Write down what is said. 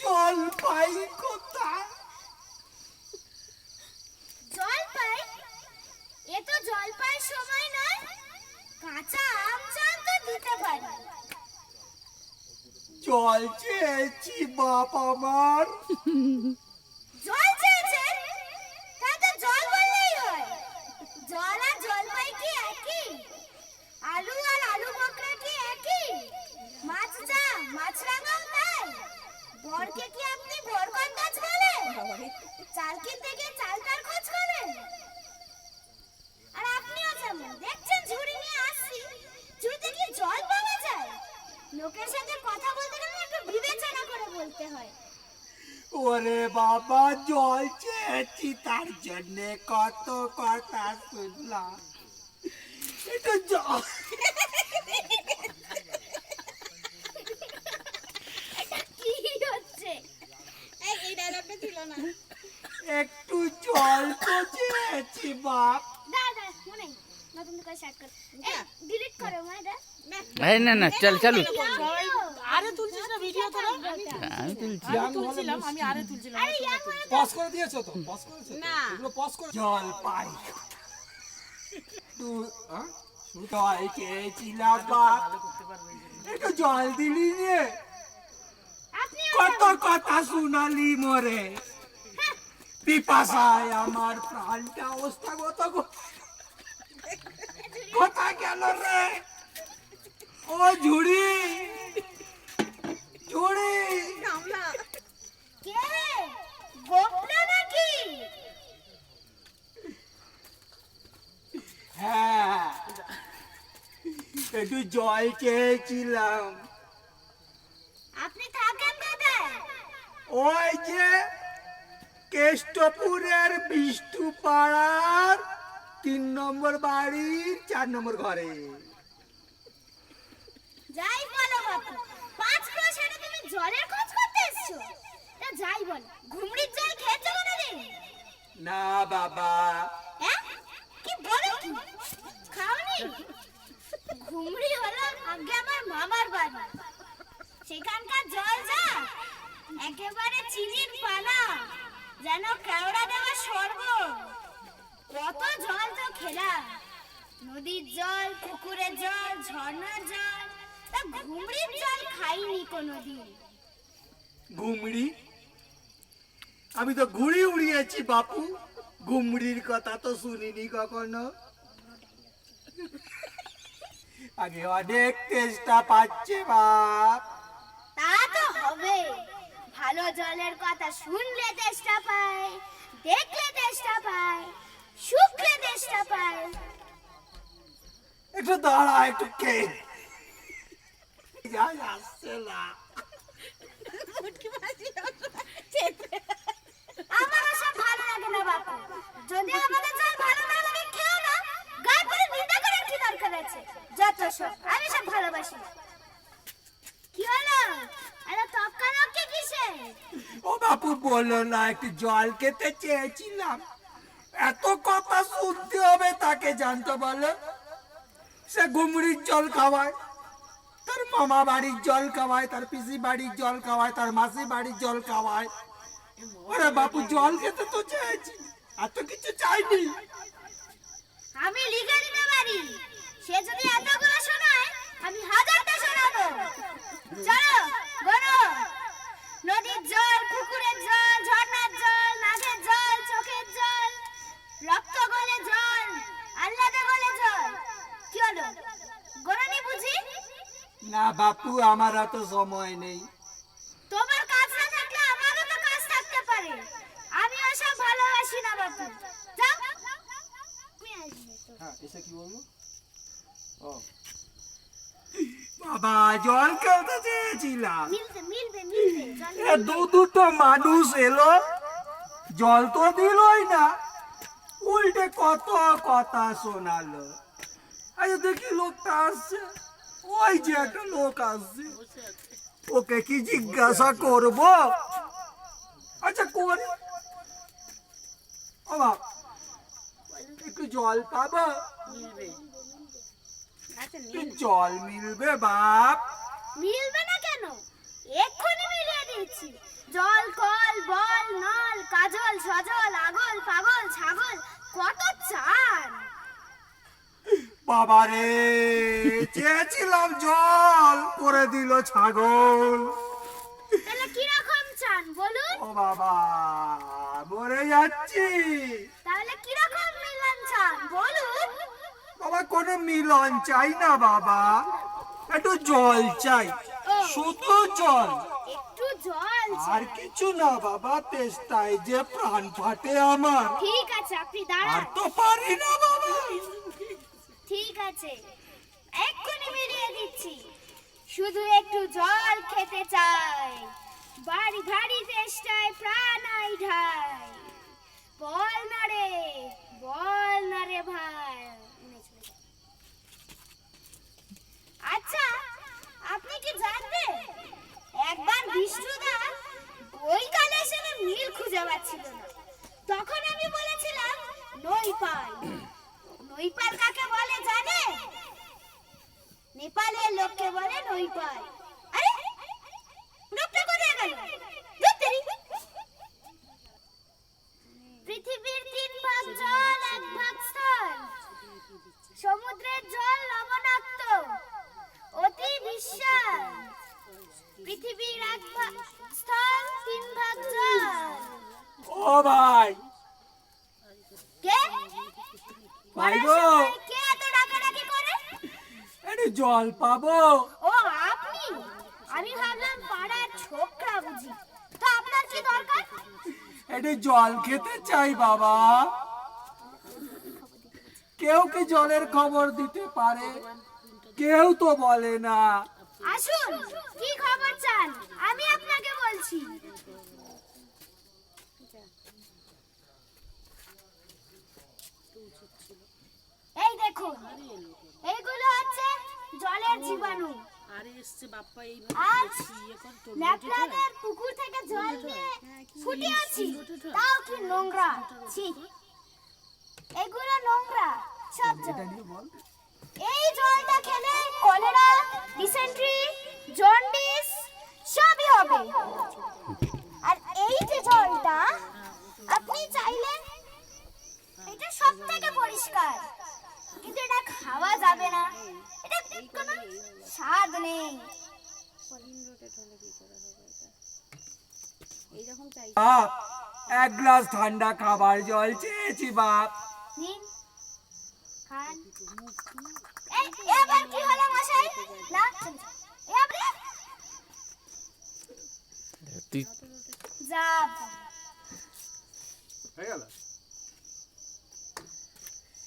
জল পাই কোথায়? জল পাই? এ তো জল পাই সময় নয়, কাঁচা আম চান তো দিতে পারি। জল চেয়েছি বাপ আমার। জল চেয়েছেন? তাতে জল বললেই হয়। জল আর জলপাই কি একই? আলু আর আলু বকরা কি একই? মাছ যা মাছরাঙাও তাই? বরকে কি আপনি বরকন্দাজ বলেন? চালকি থেকে চালতার খোঁজ করেন? আর আপনিও যেমন দেখছেন ঝুড়ি নিয়ে আসছি, ঝুড়িতে কি জল পাওয়া যায়? লোকের সাথে কথা বলতে গেলে একটু বিবেচনা করে বলতে হয়। ওরে বাবা, জল চেয়েছি তার জন্য কত কথা শুনলাম। একটু জল, কি হচ্ছে? এই ডায়লগটা ছিল না। একটু জল তো চেয়েছি বাপ। দাদা মনে নতুন করে স্টার্ট কর। ডিলিট করো মাইদা। এই না না চল চালু। আরে তুলছিস না ভিডিও তোরা? আমি তুলছি। আমি তুলছিলাম, আমি আরে তুলছিলাম। আরে ইয়াং মানে পজ করে দিয়েছো তো? পজ করেছো? না। এগুলো পজ করে জল পাই জল চেয়েছিলাম বাপ, একটু জল দিলি রে। আপনি কত কথা শুনালি মরে, পিপাসায় আমার প্রাণটা অবস্থাগত। কোথায় গেল রে ও ঝুড়ি? ঝুড়ি কে? গোপনা নাকি? হ্যাঁ, একটু জল চেয়েছিলাম। আপনি থাকেন কোথায়? ওই যে কেষ্টপুরের বিষ্ণুপাড়ার 3 নম্বর বাড়ির 4 নম্বর ঘরে। যাই বলো বাপু, 5 পয়সাটা তুমি জলের খোঁজ করতে এসছো? তা যাই বল, ঘুমড়ির জল খেয়েছো কোনোদিন? না বাবা। হ্যাঁ? কি বলো কি? খাওনি? ঘুমড়ি হলো আগে আমার মামার বাড়ি। সেখানকার জল যা একেবারে চিনির পানা, যেন কেওড়া দেওয়া স্বর্গ। কত জল তো খেলাম, নদীর জল, পুকুরের জল, ঝর্ণার জল, তা ঘুমড়ির জল খাইনি কোনোদিন। ঘুমড়ি? আমি তো ঘুড়ি উড়িয়েছি বাপু, ঘুমড়ির কথা তো শুনিনি কখনো। আগে অনেক চেষ্টা পাচ্ছে বাপ। তা তো হবে, ভালো জলের কথা শুনলে তেষ্টা পায়, দেখলে তেষ্টা পায়, শুকলে তেষ্টা পায়। একটু দাঁড়া, একটু কে আসছে না। আমার সব ভালো লাগে না বাপু, যদি আমাদের জল ভালো না লাগে খেও না, গায়ে পরে নিন্দা করার কি দরকার আছে? যত সব, আমি সব ভালোবাসি। কি হলো? আরে তক্কানক্কি কিসে? ও বাপু বললো না, একটু জল খেতে চেয়েছিলাম। এত কথা শুনতে হবে তাকে জানতে বলে? সে ঘুমড়ির জল খাওয়ায়, তার মামা বাড়ির জল খাওয়ায়, তার পিসি বাড়ির জল খাওয়ায়, তার মাসি বাড়ির জল খাওয়ায়। ওরে বাপু, জল খেতে তো চেয়েছি, এত কিছু চাইনি। আমি লিখে দিতে পারি, সে যদি এতগুলো শোনায় আমি 1000টা শোনাবো। চলো বলো, নদীর জল, পুকুরের জল, ঝর্ণার জল, নাগের জল, চোখের জল, রক্ত গলে জল, আহ্লাদে গলে জল। কি হলো, গরনি বুঝি? না বাপু, আমার অত সময় নেই। তোমার কাজ না থাকলে আমারও তো কাজ থাকতে পারে। আমি ওসব ভালোবাসি না বাপু, যাও। আমি আসবো তো। হ্যাঁ, এসে কি বলবো? ও বাবা, জল খেতে চেয়েছিলাম। মিলবে জল দুটো মানুষ এলো, জল তো দিলই না। উল্টে কত কথা শোনালো। আচ্ছা দেখি লোকটা আসছে, ওই যে একটা লোক আসছে, ওকে কি জিজ্ঞাসা করব? আচ্ছা করি। ও বাপ, একটু জল পাবো? একটু জল মিলবে বাপ? মিলবে না কেন? এক্ষুনি মিলিয়ে দিচ্ছি। জল, কল, বল, নল, কাজল, সজল, আগল, পাগল, ছাগল, কত চান? বাবারে, চেয়েছিলাম জল, করে দিল ছাগল। তাহলে কিরকম চান বলুন? ও বাবা, মরে যাচ্ছি। তাহলে কিরকম মিলন চান বলুন? বাবা কোনো মিলন চাই না বাবা, একটু জল চাই, শুধু জল, একটু জল আর চাই। কিছু না বাবা। তেষ্টায় যে প্রাণ ফাটে আমার, ঠিক আছে, আপনি আর দাঁড়ান। তো পারি না বাবা। ঠিক আছে, এক্ষুনি মিলিয়ে দিচ্ছি। শুধু একটু জল খেতে চাই, বাড়ি ভারী চেষ্টায় প্রাণ আই ঢাই। বল না রে, বল না রে ভাই। আচ্ছা, আপনি কি জানতেন একবার বিষ্ণুদা ওই কালে এসে নীল খুঁজে পাচ্ছিল না, তখন আমি বলেছিলাম নৈপাল। নৈপাল কাকে বলে জানে? নেপালের লোককে বলে নৈপাল। আরে লোকটা কোথায় গেল? ধুত্তেরি। পৃথিবীর 3 ভাগ জল, 1 ভাগ স্থল। সমুদ্রের জল লবণাক্ত, অতি বিস্বাদ। পৃথিবীর 1 ভাগ স্থল, 3 ভাগ জল। ও ভাই, কে? ভাই গো, কে এত ডাকাডাকি করে? একটু জল পাবো? ও আপনি? আমি ভাবলাম পাড়ার ছোকরা বুঝি। তো আপনার কি দরকার? একটু জল খেতে চাই বাবা। কেউ কি জলের খবর দিতে পারে? কেউ তো বলে না। আসুন, কি খবর চান আমি আপনাকে বলছি। এই দেখুন, এইগুলো হচ্ছে জলের জীবাণু। আরে এসছে বাপ্পা এই আজ ন্যাপলাদের পুকুর থেকে জল নিয়ে ফুটিয়েছি, তাও কি নোংরা। ছি, এগুলো নোংরা সব জল। এই জলটা খেলে কলেরা, ডিসেন্ট্রি, জন্ডিস সবই হবে। আর এই যে জলটা আপনি চাইলে, এটা সব থেকে পরিষ্কার, কিন্তু এটা খাওয়া যাবে না, এটা কোনো স্বাদ নেই। বাপ, এক গ্লাস ঠান্ডা খাবার জল চেয়েছি বাপ। নিন, খান। এই, এবার কি হলো মশাই? না, এবারে তুই যা। হয়ে গেল?